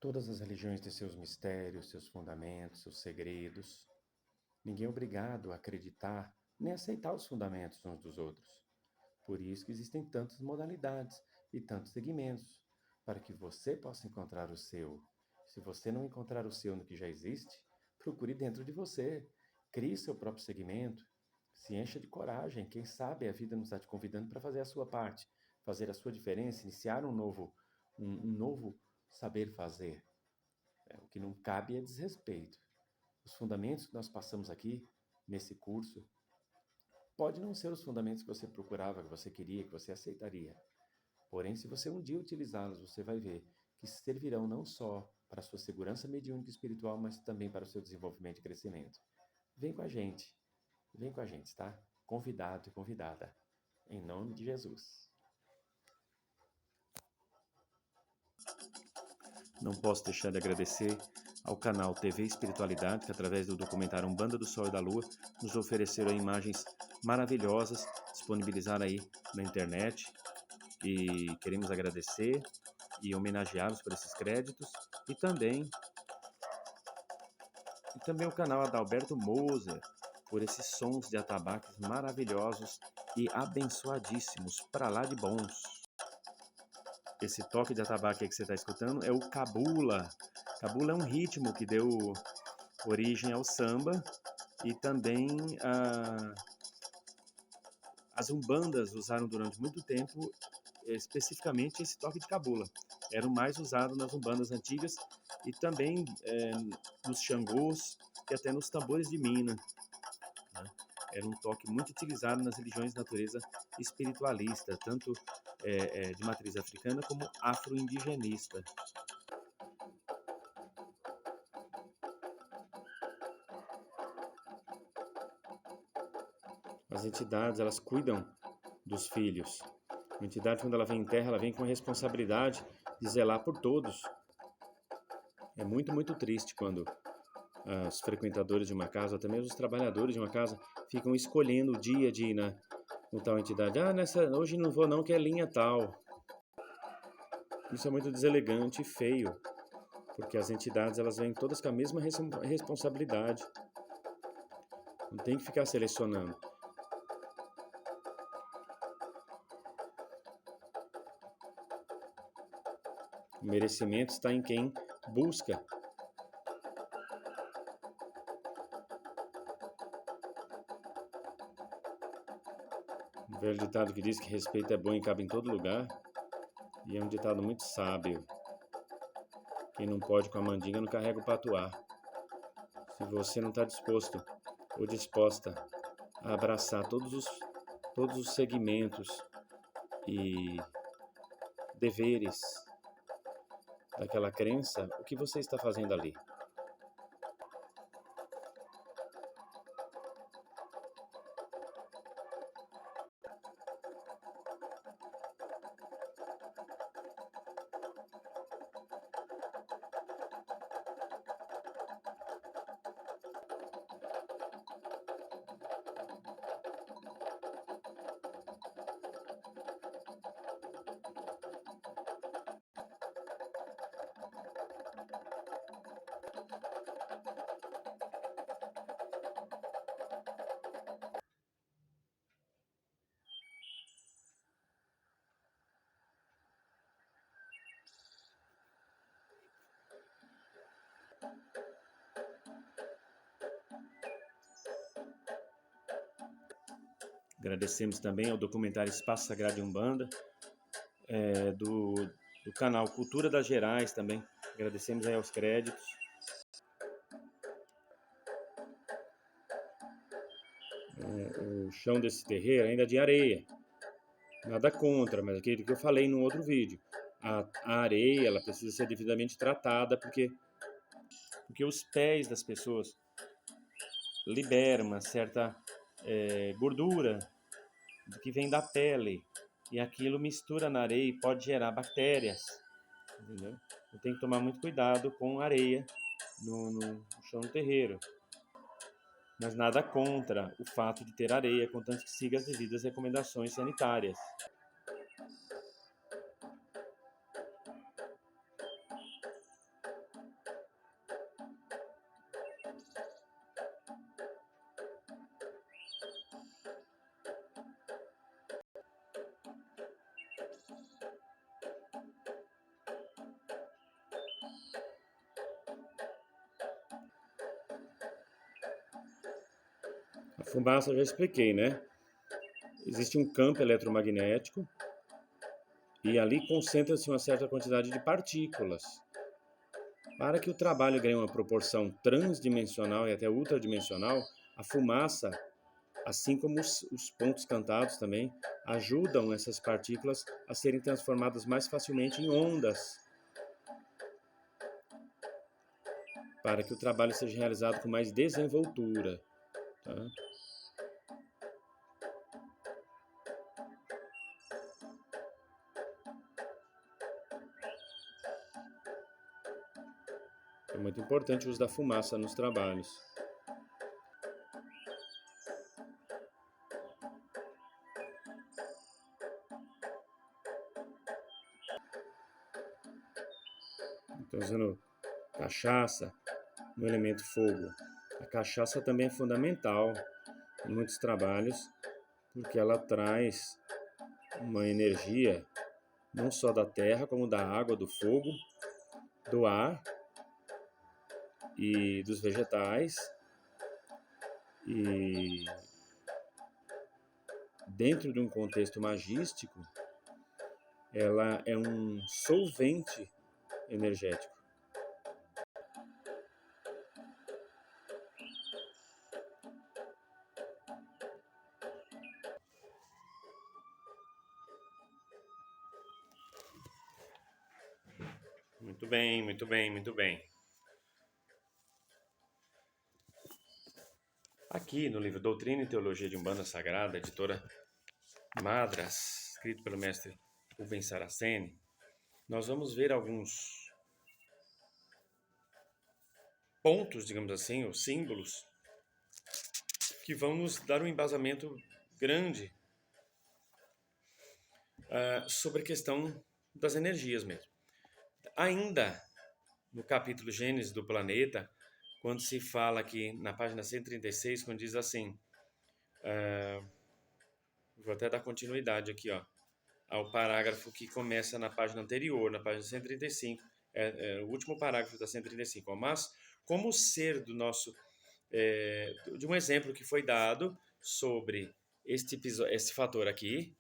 Todas as religiões têm seus mistérios, seus fundamentos, seus segredos. Ninguém é obrigado a acreditar nem aceitar os fundamentos uns dos outros. Por isso que existem tantas modalidades e tantos segmentos, para que você possa encontrar o seu. Se você não encontrar o seu no que já existe, procure dentro de você. Crie seu próprio segmento. Se encha de coragem. Quem sabe a vida nos está te convidando para fazer a sua parte, fazer a sua diferença, iniciar um novo saber fazer. O que não cabe é desrespeito. Os fundamentos que nós passamos aqui, nesse curso, pode não ser os fundamentos que você procurava, que você queria, que você aceitaria. Porém, se você um dia utilizá-los, você vai ver que servirão não só para a sua segurança mediúnica e espiritual, mas também para o seu desenvolvimento e crescimento. Vem com a gente, tá? Convidado e convidada. Em nome de Jesus. Não posso deixar de agradecer ao canal TV Espiritualidade, que através do documentário Umbanda do Sol e da Lua, nos ofereceram imagens maravilhosas, disponibilizaram aí na internet, e queremos agradecer e homenageá-los por esses créditos, e também o canal Adalberto Moser, por esses sons de atabaques maravilhosos e abençoadíssimos, para lá de bons. Esse toque de atabaque que você está escutando é o cabula. Cabula é um ritmo que deu origem ao samba, e também as umbandas usaram durante muito tempo especificamente esse toque de cabula. Era o mais usado nas umbandas antigas e também nos xangôs e até nos tambores de mina, né? Era um toque muito utilizado nas religiões de natureza espiritualista, tanto de matriz africana como afro-indigenista. As entidades, elas cuidam dos filhos. A entidade, quando ela vem em terra, ela vem com a responsabilidade de zelar por todos. É muito, muito triste quando os frequentadores de uma casa, até mesmo os trabalhadores de uma casa, ficam escolhendo o dia de ir no tal entidade. Hoje não vou não, que é linha tal. Isso é muito deselegante e feio, porque as entidades, elas vêm todas com a mesma responsabilidade. Não tem que ficar selecionando. O merecimento está em quem busca. O velho ditado que diz que respeito é bom e cabe em todo lugar, e é um ditado muito sábio. Quem não pode com a mandinga não carrega o patuá. Se você não está disposto ou disposta a abraçar todos os segmentos e deveres daquela crença, o que você está fazendo ali? Agradecemos também ao documentário Espaço Sagrado de Umbanda, do canal Cultura das Gerais também. Agradecemos aí aos créditos. O chão desse terreiro ainda é de areia. Nada contra, mas aquilo que eu falei no outro vídeo. A areia, ela precisa ser devidamente tratada, porque os pés das pessoas liberam uma certa gordura que vem da pele, e aquilo mistura na areia e pode gerar bactérias, entendeu? Então tem que tomar muito cuidado com areia no chão do terreiro. Mas nada contra o fato de ter areia, contanto que siga as devidas recomendações sanitárias. Fumaça, já expliquei, né? Existe um campo eletromagnético e ali concentra-se uma certa quantidade de partículas. Para que o trabalho ganhe uma proporção transdimensional e até ultradimensional, a fumaça, assim como os pontos cantados também, ajudam essas partículas a serem transformadas mais facilmente em ondas, para que o trabalho seja realizado com mais desenvoltura. Tá? É muito importante o uso da fumaça nos trabalhos. Estou usando cachaça no elemento fogo. A cachaça também é fundamental em muitos trabalhos, porque ela traz uma energia não só da terra, como da água, do fogo, do ar e dos vegetais. E dentro de um contexto magístico, ela é um solvente energético. Muito bem, muito bem, muito bem. Aqui no livro Doutrina e Teologia de Umbanda Sagrada, editora Madras, escrito pelo mestre Rubens Saraceni, nós vamos ver alguns pontos, digamos assim, ou símbolos, que vão nos dar um embasamento grande sobre a questão das energias mesmo. Ainda no capítulo Gênesis do planeta, quando se fala aqui na página 136, quando diz assim, vou até dar continuidade aqui, ó, ao parágrafo que começa na página anterior, na página 135, é o último parágrafo da 135, ó, mas como ser do nosso, de um exemplo que foi dado sobre esse fator aqui.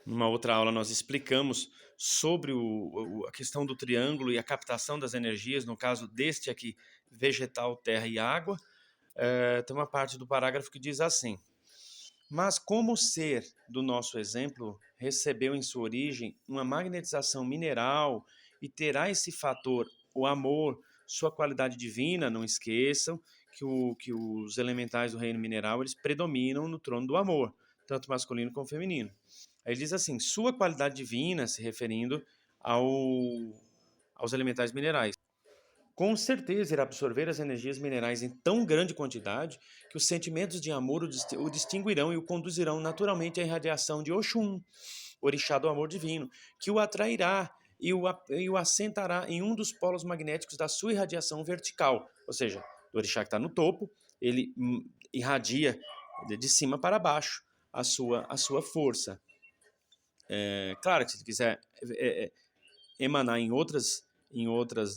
Numa outra aula nós explicamos sobre a questão do triângulo e a captação das energias, no caso deste aqui, vegetal, terra e água. Tem uma parte do parágrafo que diz assim: mas como o ser do nosso exemplo recebeu em sua origem uma magnetização mineral e terá esse fator, o amor, sua qualidade divina, não esqueçam que os elementais do reino mineral eles predominam no trono do amor, tanto masculino como feminino. Aí ele diz assim, sua qualidade divina, se referindo aos elementais minerais. Com certeza irá absorver as energias minerais em tão grande quantidade que os sentimentos de amor o distinguirão e o conduzirão naturalmente à irradiação de Oxum, orixá do amor divino, que o atrairá e o assentará em um dos polos magnéticos da sua irradiação vertical. Ou seja, o orixá que está no topo, ele irradia de cima para baixo a sua força. Claro que se quiser emanar em outras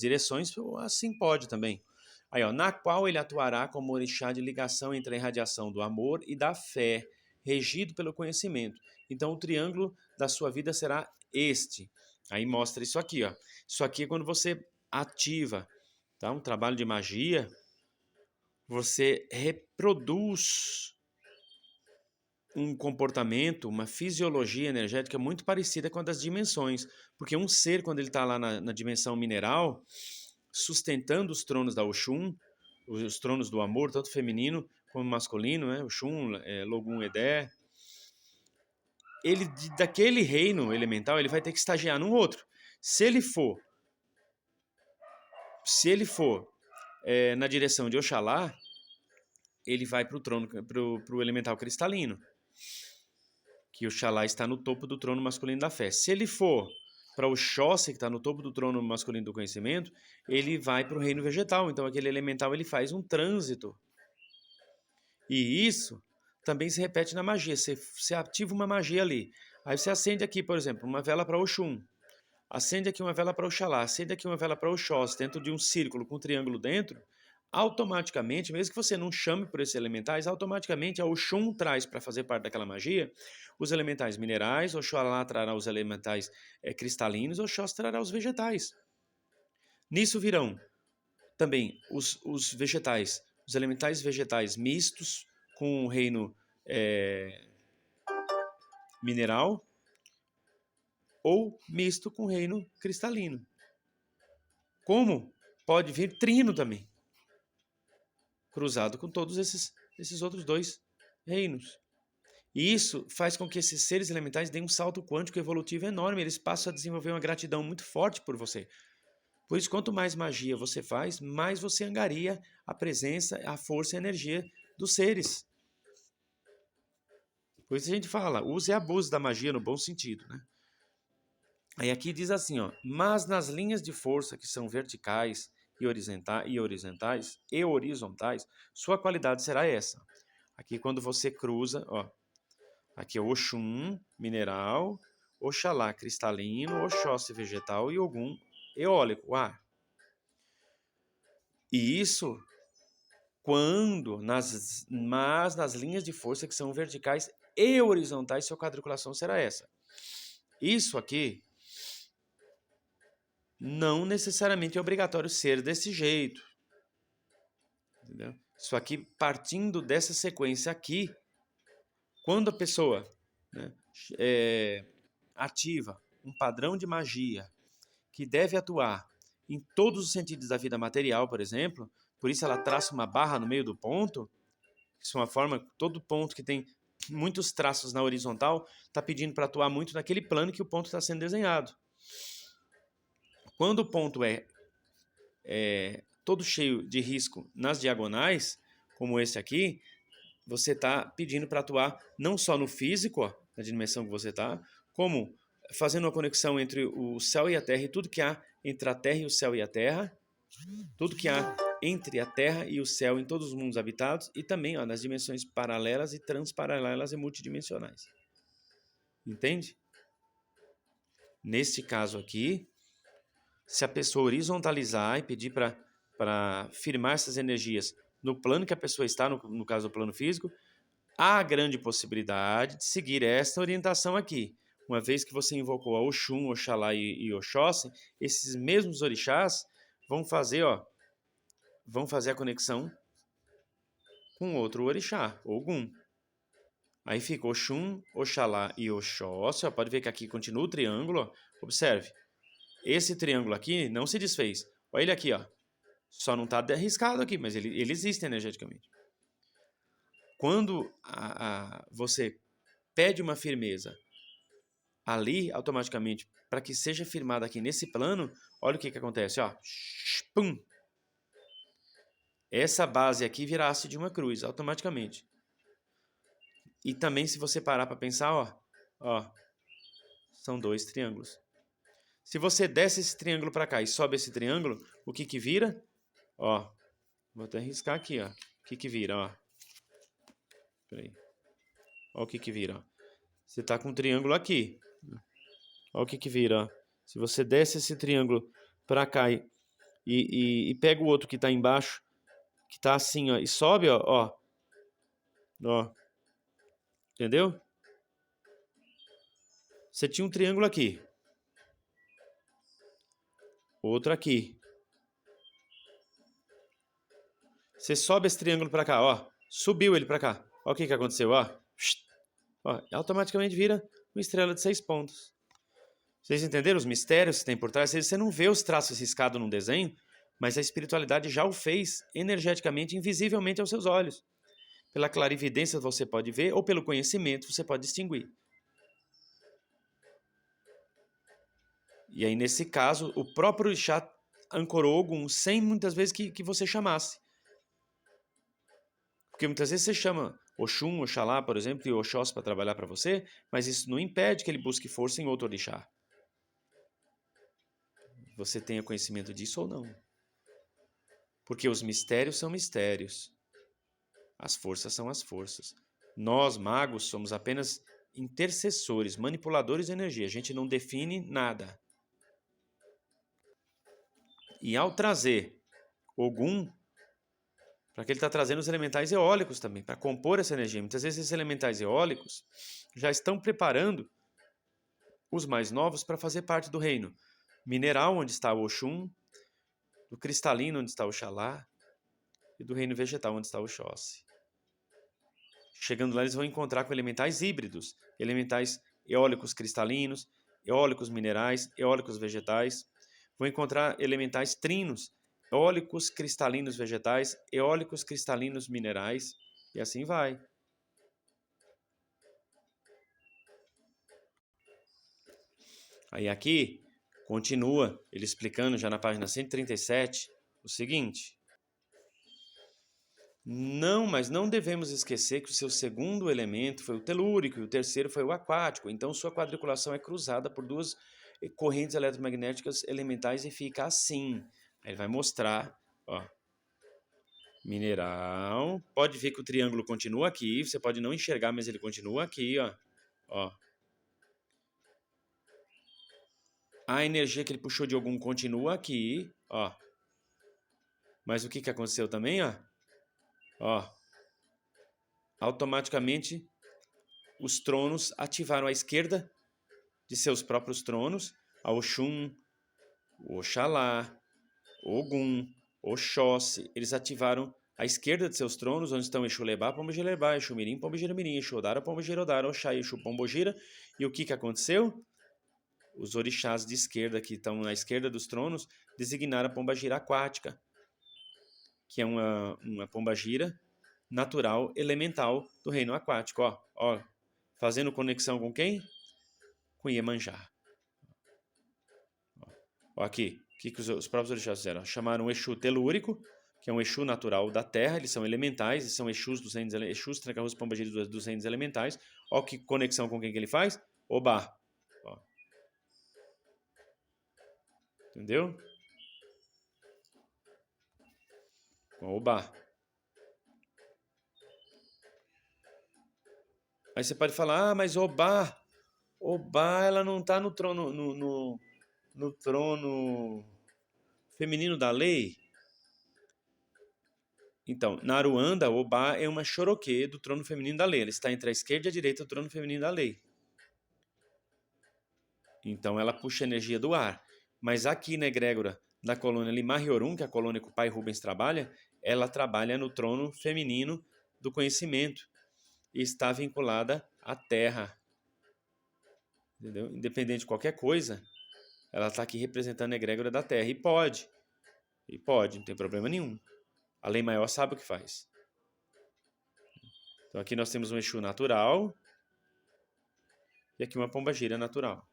direções, assim pode também. Aí, ó, na qual ele atuará como orixá de ligação entre a irradiação do amor e da fé, regido pelo conhecimento. Então, o triângulo da sua vida será este. Aí mostra isso aqui, ó. Isso aqui é quando você ativa, tá? Um trabalho de magia, você reproduz um comportamento, uma fisiologia energética muito parecida com a das dimensões. Porque um ser, quando ele está lá na dimensão mineral, sustentando os tronos da Oxum, os tronos do amor, tanto feminino como masculino, né? Oxum, Logum, Edé, ele, daquele reino elemental, ele vai ter que estagiar num outro. Se ele for na direção de Oxalá, ele vai para o trono, para o elemental cristalino, que Oxalá está no topo do trono masculino da fé. Se ele for para o Oxóssi, que está no topo do trono masculino do conhecimento, ele vai para o reino vegetal. Então, aquele elemental ele faz um trânsito. E isso também se repete na magia. Você ativa uma magia ali. Aí você acende aqui, por exemplo, uma vela para Oxum. acende aqui uma vela para Oxalá, acende aqui uma vela para Oxóssi, dentro de um círculo com um triângulo dentro, automaticamente, mesmo que você não chame por esses elementais, automaticamente a Oxum traz para fazer parte daquela magia os elementais minerais, Oxalá trará os elementais cristalinos, Oxóssi trará os vegetais. Nisso virão também os vegetais, os elementais vegetais mistos com o reino mineral ou misto com o reino cristalino. Como pode vir trino também, cruzado com todos esses outros dois reinos. E isso faz com que esses seres elementais deem um salto quântico evolutivo enorme. Eles passam a desenvolver uma gratidão muito forte por você. Por isso, quanto mais magia você faz, mais você angaria a presença, a força e a energia dos seres. Por isso a gente fala, use e abuse da magia no bom sentido, né? Aí aqui diz assim, ó, mas nas linhas de força que são verticais e horizontais, sua qualidade será essa. Aqui quando você cruza, ó, aqui é Oxum, mineral, Oxalá, cristalino, Oxóssi, vegetal e Ogum, eólico, ar. E isso mas nas linhas de força que são verticais e horizontais, sua quadriculação será essa. Isso aqui não necessariamente é obrigatório ser desse jeito. Entendeu? Isso aqui, partindo dessa sequência aqui, quando a pessoa, né, ativa um padrão de magia que deve atuar em todos os sentidos da vida material, por exemplo, por isso ela traça uma barra no meio do ponto, isso é uma forma, todo ponto que tem muitos traços na horizontal está pedindo para atuar muito naquele plano que o ponto está sendo desenhado. Quando o ponto é todo cheio de risco nas diagonais, como esse aqui, você está pedindo para atuar não só no físico, ó, na dimensão que você está, como fazendo uma conexão entre o céu e a terra e tudo que há entre a terra e o céu e a terra, tudo que há entre a terra e o céu em todos os mundos habitados e também ó, nas dimensões paralelas e transparalelas e multidimensionais. Entende? Neste caso aqui, se a pessoa horizontalizar e pedir para firmar essas energias no plano que a pessoa está, no caso do plano físico, há a grande possibilidade de seguir esta orientação aqui. Uma vez que você invocou a Oxum, Oxalá e Oxóssi, esses mesmos orixás vão fazer a conexão com outro orixá, Ogum. Aí fica Oxum, Oxalá e Oxóssi. Pode ver que aqui continua o triângulo. Ó. Observe. Esse triângulo aqui não se desfez. Olha ele aqui, ó. Só não está arriscado aqui, mas ele existe energeticamente. Quando você pede uma firmeza ali, automaticamente, para que seja firmada aqui nesse plano, olha o que acontece, ó. Pum! Essa base aqui vira haste de uma cruz, automaticamente. E também, se você parar para pensar, ó, são dois triângulos. Se você desce esse triângulo para cá e sobe esse triângulo, o que vira? Ó, vou até riscar aqui, ó. O que vira, ó. Peraí. Ó o que vira, ó. Você tá com um triângulo aqui. Ó o que vira, ó. Se você desce esse triângulo para cá e pega o outro que tá embaixo, que tá assim, ó, e sobe, ó. Entendeu? Você tinha um triângulo aqui. Outro aqui. Você sobe esse triângulo para cá, ó. Subiu ele para cá. Ó o que aconteceu, ó. Automaticamente vira uma estrela de 6 pontos. Vocês entenderam os mistérios que tem por trás? Você não vê os traços riscados num desenho, mas a espiritualidade já o fez energeticamente, invisivelmente aos seus olhos. Pela clarividência você pode ver, ou pelo conhecimento você pode distinguir. E aí, nesse caso, o próprio orixá ancorou Ogum sem muitas vezes que você chamasse. Porque muitas vezes você chama Oxum, Oxalá, por exemplo, e Oxóssi para trabalhar para você, mas isso não impede que ele busque força em outro orixá. Você tenha conhecimento disso ou não. Porque os mistérios são mistérios. As forças são as forças. Nós, magos, somos apenas intercessores, manipuladores de energia. A gente não define nada. E ao trazer Ogum, para que ele está trazendo os elementais eólicos também, para compor essa energia. Muitas vezes esses elementais eólicos já estão preparando os mais novos para fazer parte do reino mineral, onde está o Oxum, do cristalino, onde está o Xalá, e do reino vegetal, onde está o Oxóssi. Chegando lá, eles vão encontrar com elementais híbridos, elementais eólicos cristalinos, eólicos minerais, eólicos vegetais. Vão encontrar elementais trinos, eólicos cristalinos vegetais, eólicos cristalinos minerais, e assim vai. Aí aqui, continua ele explicando já na página 137 o seguinte: mas não devemos esquecer que o seu segundo elemento foi o telúrico e o terceiro foi o aquático. Então, sua quadriculação é cruzada por duas correntes eletromagnéticas elementais e fica assim. Aí ele vai mostrar, ó, mineral. Pode ver que o triângulo continua aqui. Você pode não enxergar, mas ele continua aqui, ó. A energia que ele puxou de Ogum continua aqui, ó. Mas o que aconteceu também, ó? Automaticamente os tronos ativaram à esquerda de seus próprios tronos, a Oxum, o Oxalá, Ogum, Oxóssi. Eles ativaram à esquerda de seus tronos, onde estão Exulebá, Pombogirebá, Exumirim, Pombogiromirim, Exudara, Pombogirodara, Oxá, Exu, Pombogira. E o que aconteceu? Os orixás de esquerda, que estão na esquerda dos tronos, designaram a pombagira aquática, que é uma pombagira natural, elemental do reino aquático. Ó, fazendo conexão com quem? Com Iemanjá. Ó, aqui, o que os próprios orixás fizeram? Chamaram o Exu telúrico, que é um Exu natural da Terra, eles são elementais, eles são Exus dos reinos, Exus, Tranca-Rua, Pombagira dos reinos elementais. Ó, que conexão com quem que ele faz? Obá. Ó. Entendeu? Com Obá. Aí você pode falar, mas Obá, ela não está no trono, no trono feminino da lei? Então, na Aruanda, Obá é uma Choroquê do trono feminino da lei. Ela está entre a esquerda e a direita do trono feminino da lei. Então, ela puxa a energia do ar. Mas aqui na egrégora da colônia Limariorum, que é a colônia que o pai Rubens trabalha, ela trabalha no trono feminino do conhecimento e está vinculada à terra. Entendeu? Independente de qualquer coisa, ela está aqui representando a egrégora da terra. E pode, não tem problema nenhum. A lei maior sabe o que faz. Então aqui nós temos um Exu natural e aqui uma pombagira natural.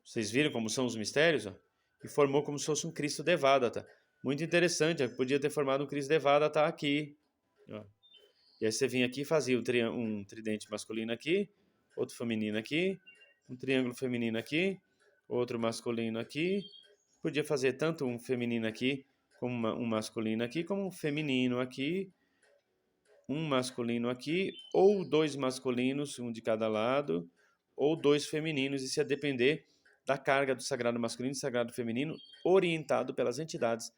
Vocês viram como são os mistérios? Ó? E formou como se fosse um Cristo Devadatta. Muito interessante, podia ter formado um Cristo Devadatta aqui. Ó. E aí você vinha aqui e fazia um tridente masculino aqui, outro feminino aqui, um triângulo feminino aqui, outro masculino aqui. Podia fazer tanto um feminino aqui, como um masculino aqui, como um feminino aqui, um masculino aqui, ou dois masculinos, um de cada lado, ou dois femininos, isso ia depender da carga do sagrado masculino e sagrado feminino, orientado pelas entidades,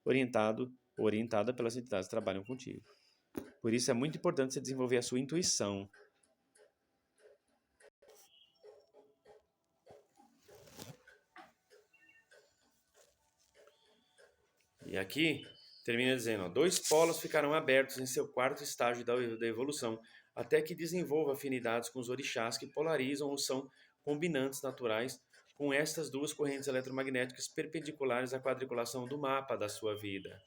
orientada pelas entidades que trabalham contigo. Por isso é muito importante você desenvolver a sua intuição. E aqui termina dizendo, ó, 2 polos ficarão abertos em seu quarto estágio da evolução, até que desenvolva afinidades com os orixás que polarizam ou são combinantes naturais com estas duas correntes eletromagnéticas perpendiculares à quadriculação do mapa da sua vida.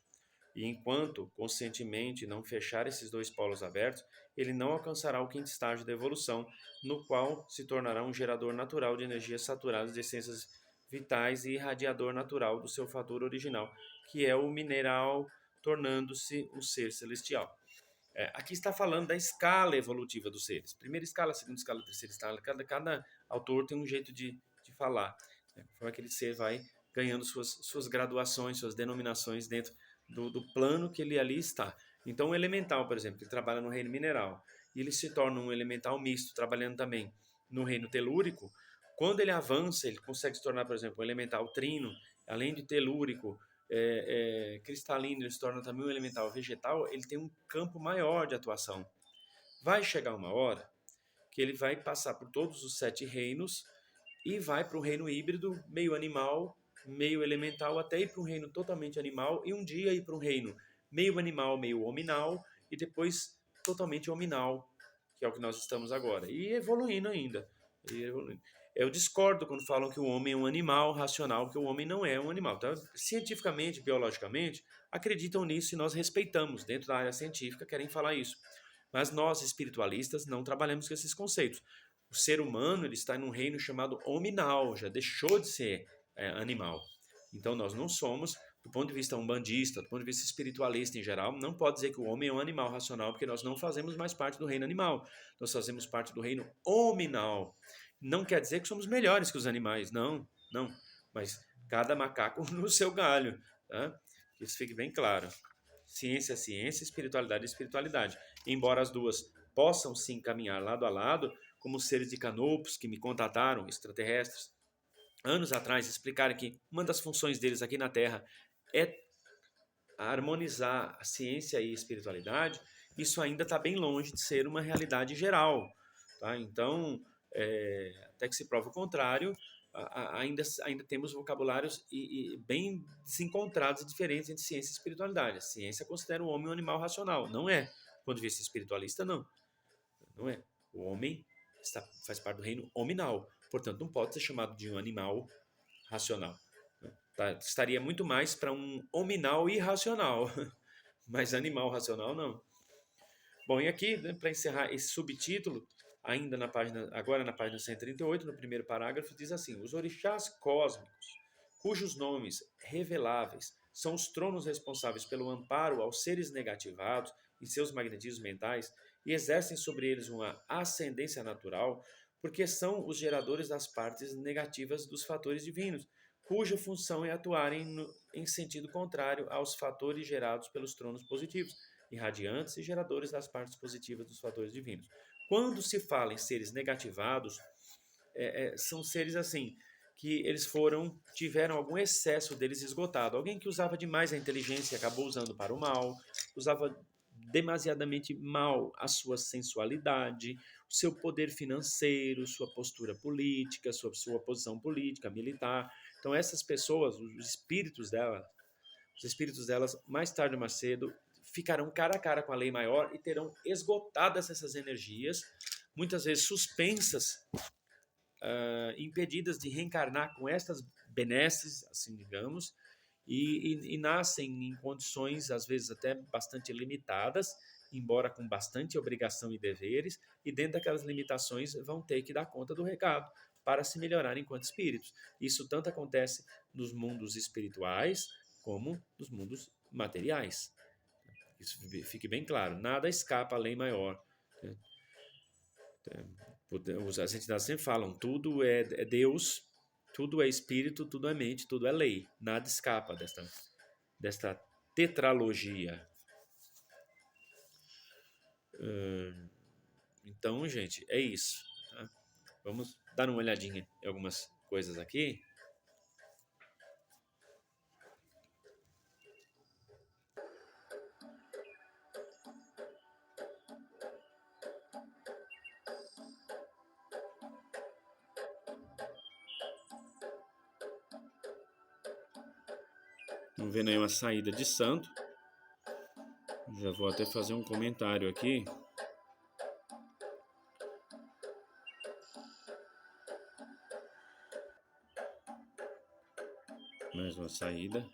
E enquanto, conscientemente, não fechar esses 2 polos abertos, ele não alcançará o 5º estágio da evolução, no qual se tornará um gerador natural de energias saturadas de essências vitais e irradiador natural do seu fator original, que é o mineral, tornando-se um ser celestial. Aqui está falando da escala evolutiva dos seres. Primeira escala, segunda escala, terceira escala. Cada autor tem um jeito de falar. Como aquele ser vai ganhando suas graduações, suas denominações dentro do plano que ele ali está. Então, o elemental, por exemplo, ele trabalha no reino mineral e ele se torna um elemental misto, trabalhando também no reino telúrico. Quando ele avança, ele consegue se tornar, por exemplo, um elemental trino além de telúrico, cristalino, ele se torna também um elemental vegetal, ele tem um campo maior de atuação. Vai chegar uma hora que ele vai passar por todos os 7 reinos e vai para o reino híbrido, meio animal, meio elemental, até ir para um reino totalmente animal e um dia ir para um reino meio animal, meio hominal e depois totalmente hominal, que é o que nós estamos agora. E evoluindo ainda. Eu discordo quando falam que o homem é um animal racional, porque o homem não é um animal. Então, cientificamente, biologicamente, acreditam nisso e nós respeitamos. Dentro da área científica, querem falar isso. Mas nós, espiritualistas, não trabalhamos com esses conceitos. O ser humano ele está em um reino chamado hominal, já deixou de ser animal. Então, nós não somos, do ponto de vista umbandista, do ponto de vista espiritualista em geral, não pode dizer que o homem é um animal racional, porque nós não fazemos mais parte do reino animal. Nós fazemos parte do reino hominal. Não quer dizer que somos melhores que os animais, não, não. Mas cada macaco no seu galho, tá? Que isso fique bem claro. Ciência é ciência, espiritualidade é espiritualidade. Embora as duas possam sim caminhar lado a lado, como os seres de Canopus que me contataram, extraterrestres, anos atrás, explicaram que uma das funções deles aqui na Terra é harmonizar a ciência e a espiritualidade, isso ainda está bem longe de ser uma realidade geral. Tá? Então, até que se prove o contrário, ainda temos vocabulários bem desencontrados e diferentes entre ciência e espiritualidade. A ciência considera o homem um animal racional. Não é. Do ponto de vista espiritualista, não. Não é. O homem faz parte do reino hominal. Portanto, não pode ser chamado de um animal racional. Tá? Estaria muito mais para um hominal irracional. Mas animal racional, não. Bom, e aqui, né, para encerrar esse subtítulo, ainda agora na página 138, no primeiro parágrafo, diz assim: os orixás cósmicos, cujos nomes reveláveis são os tronos responsáveis pelo amparo aos seres negativados em seus magnetismos mentais e exercem sobre eles uma ascendência natural, porque são os geradores das partes negativas dos fatores divinos, cuja função é atuarem em sentido contrário aos fatores gerados pelos tronos positivos, irradiantes e geradores das partes positivas dos fatores divinos. Quando se fala em seres negativados, são seres assim, que eles tiveram algum excesso deles esgotado. Alguém que usava demais a inteligência e acabou usando para o mal, usava demasiadamente mal a sua sensualidade, o seu poder financeiro, sua postura política, sua posição política, militar. Então essas pessoas, os espíritos delas, mais tarde ou mais cedo, ficarão cara a cara com a lei maior e terão esgotadas essas energias, muitas vezes suspensas, impedidas de reencarnar com estas benesses, assim digamos, e nascem em condições, às vezes até bastante limitadas, embora com bastante obrigação e deveres, e dentro daquelas limitações vão ter que dar conta do recado para se melhorar enquanto espíritos. Isso tanto acontece nos mundos espirituais como nos mundos materiais. Isso fique bem claro, nada escapa à lei maior. As entidades sempre falam, tudo é Deus, tudo é espírito, tudo é mente, tudo é lei. Nada escapa desta tetralogia. Então, gente, é isso. Tá? Vamos dar uma olhadinha em algumas coisas aqui. Estamos vendo aí uma saída de santo. Já vou até fazer um comentário aqui. Mais uma saída.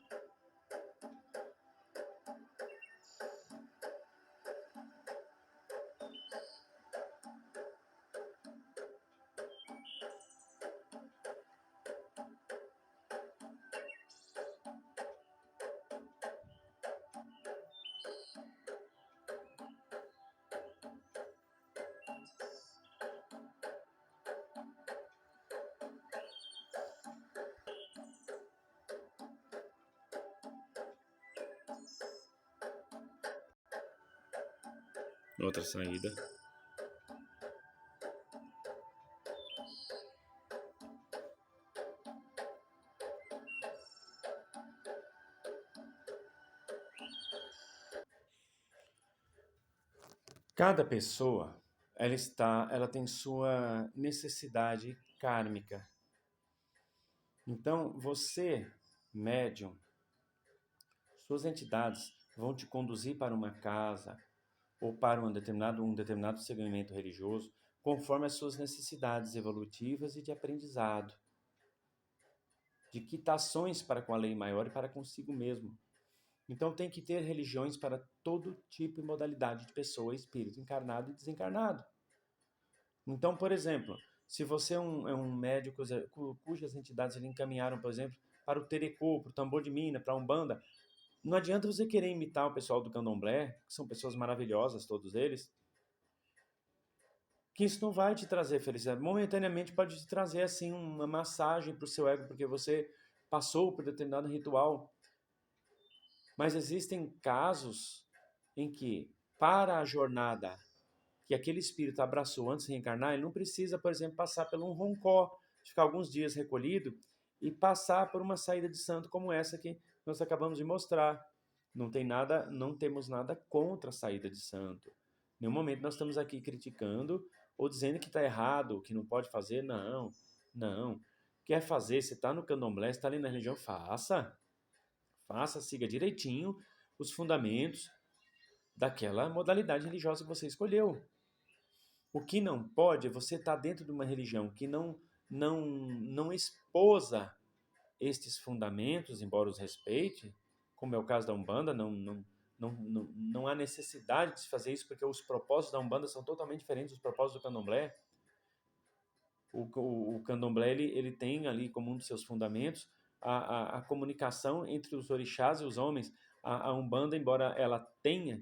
Outra saída. Cada pessoa, ela tem sua necessidade kármica. Então, você, médium, suas entidades vão te conduzir para uma casa ou para um determinado segmento religioso, conforme as suas necessidades evolutivas e de aprendizado, de quitações para com a lei maior e para consigo mesmo. Então tem que ter religiões para todo tipo e modalidade de pessoa, espírito encarnado e desencarnado. Então, por exemplo, se você é um médico cujas entidades lhe encaminharam, por exemplo, para o Terecô, para o Tambor de Mina, para a Umbanda, não adianta você querer imitar o pessoal do Candomblé, que são pessoas maravilhosas, todos eles, que isso não vai te trazer felicidade. Momentaneamente pode te trazer assim uma massagem para o seu ego, porque você passou por determinado ritual. Mas existem casos em que, para a jornada que aquele espírito abraçou antes de reencarnar, ele não precisa, por exemplo, passar por um roncó, ficar alguns dias recolhido e passar por uma saída de santo como essa que nós acabamos de mostrar. Não temos nada contra a saída de santo. Em nenhum momento nós estamos aqui criticando ou dizendo que está errado, que não pode fazer. Não, não. Quer fazer, você está no candomblé, você está ali na religião, faça. Faça, siga direitinho os fundamentos daquela modalidade religiosa que você escolheu. O que não pode é você estar dentro de uma religião que não esposa estes fundamentos, embora os respeite, como é o caso da Umbanda, não há necessidade de se fazer isso, porque os propósitos da Umbanda são totalmente diferentes dos propósitos do Candomblé. O Candomblé ele tem ali como um dos seus fundamentos a comunicação entre os orixás e os homens. A Umbanda, embora ela tenha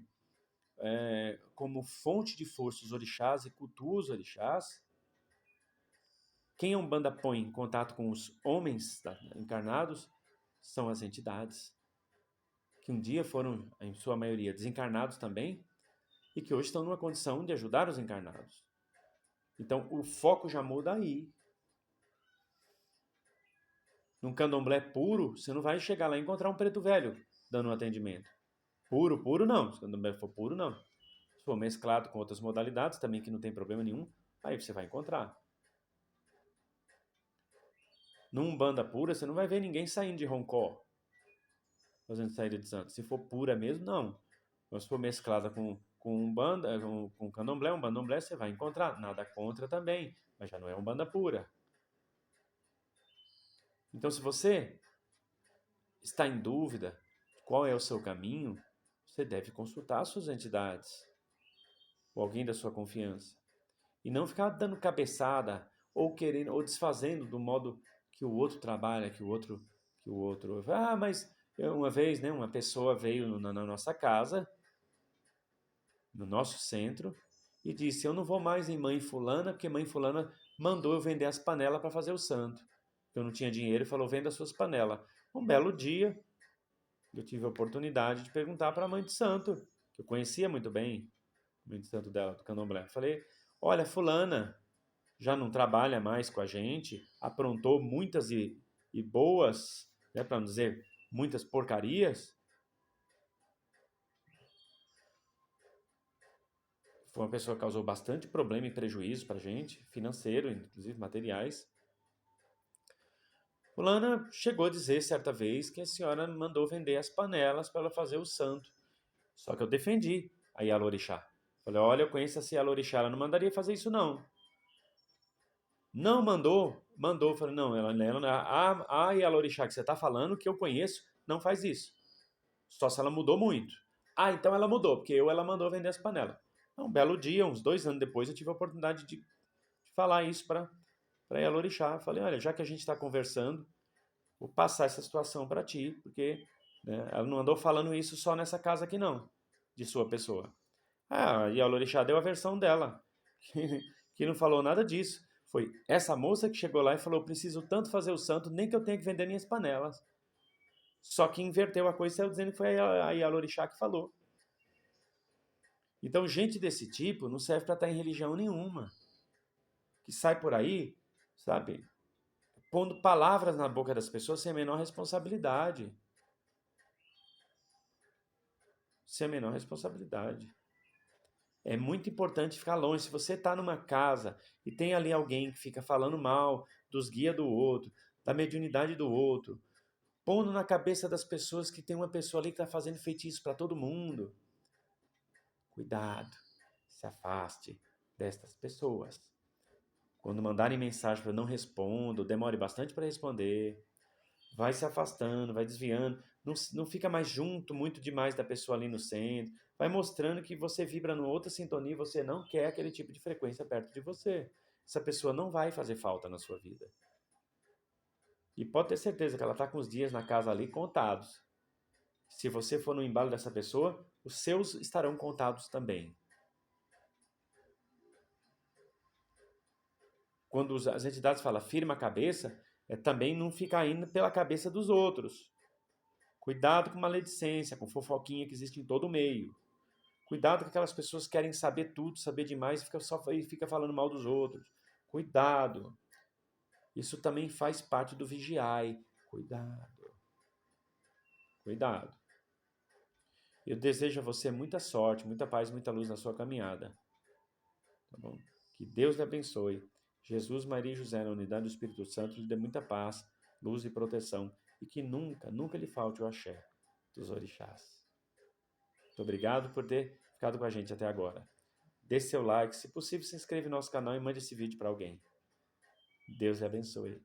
como fonte de força os orixás e cultua os orixás, quem a Umbanda põe em contato com os homens encarnados são as entidades, que um dia foram, em sua maioria, desencarnados também, e que hoje estão numa condição de ajudar os encarnados. Então, o foco já muda aí. Num candomblé puro, você não vai chegar lá e encontrar um preto velho dando um atendimento. Puro, puro não. Se o candomblé for puro, não. Se for mesclado com outras modalidades, também que não tem problema nenhum, aí você vai encontrar. Num Umbanda pura, você não vai ver ninguém saindo de roncó, fazendo saída de santo. Se for pura mesmo, não. Mas se for mesclada com Umbanda, com candomblé, um bandomblé, você vai encontrar. Nada contra também, mas já não é Umbanda pura. Então, se você está em dúvida de qual é o seu caminho, você deve consultar as suas entidades ou alguém da sua confiança. E não ficar dando cabeçada ou querendo ou desfazendo do modo que o outro trabalha, que o outro. Ah, mas uma vez, né, uma pessoa veio na nossa casa, no nosso centro, e disse: "Eu não vou mais em mãe fulana, porque mãe fulana mandou eu vender as panelas para fazer o santo. Eu não tinha dinheiro e falou: "Venda as suas panelas". Um belo dia, eu tive a oportunidade de perguntar para a mãe de santo, que eu conhecia muito bem, a mãe de santo dela, do Candomblé. Falei: "Olha, fulana já não trabalha mais com a gente, aprontou muitas e boas, né, para não dizer muitas porcarias. Foi uma pessoa que causou bastante problema e prejuízo para a gente, financeiro, inclusive materiais. Fulana chegou a dizer certa vez que a senhora mandou vender as panelas para ela fazer o santo. Só que eu defendi a Yalorixá. Falei: olha, eu conheço essa Yalorixá, ela não mandaria fazer isso não. Não mandou, mandou. Falei: não, a Yalorixá que você está falando, que eu conheço, não faz isso. Só se ela mudou muito. Ah, então ela mudou, porque ela mandou vender as panelas. Um belo dia, uns 2 anos depois, eu tive a oportunidade de falar isso para Yalorixá. Falei: olha, já que a gente está conversando, vou passar essa situação para ti, porque, né, ela não andou falando isso só nessa casa aqui não, de sua pessoa. Ah, e a Yalorixá deu a versão dela, que não falou nada disso. Foi essa moça que chegou lá e falou: preciso tanto fazer o santo, nem que eu tenha que vender minhas panelas. Só que inverteu a coisa e saiu dizendo que foi a Yalorixá que falou. Então, gente desse tipo não serve para estar em religião nenhuma. Que sai por aí, sabe, pondo palavras na boca das pessoas sem a menor responsabilidade. Sem a menor responsabilidade. É muito importante ficar longe. Se você está numa casa e tem ali alguém que fica falando mal dos guias do outro, da mediunidade do outro, pondo na cabeça das pessoas que tem uma pessoa ali que está fazendo feitiço para todo mundo, cuidado, se afaste destas pessoas. Quando mandarem mensagem para não respondo, demore bastante para responder, vai se afastando, vai desviando, não fica mais junto muito demais da pessoa ali no centro, vai mostrando que você vibra numa outra sintonia e você não quer aquele tipo de frequência perto de você. Essa pessoa não vai fazer falta na sua vida. E pode ter certeza que ela está com os dias na casa ali contados. Se você for no embalo dessa pessoa, os seus estarão contados também. Quando as entidades falam firma a cabeça, é também não ficar indo pela cabeça dos outros. Cuidado com maledicência, com fofoquinha que existe em todo o meio. Cuidado com aquelas pessoas que querem saber tudo, saber demais e fica falando mal dos outros. Cuidado. Isso também faz parte do vigiai. Cuidado. Cuidado. Eu desejo a você muita sorte, muita paz, muita luz na sua caminhada. Tá bom? Que Deus lhe abençoe. Jesus, Maria e José, na unidade do Espírito Santo, lhe dê muita paz, luz e proteção. E que nunca, nunca lhe falte o axé dos orixás. Muito obrigado por ter ficado com a gente até agora. Dê seu like, se possível, se inscreva no nosso canal e mande esse vídeo para alguém. Deus lhe abençoe.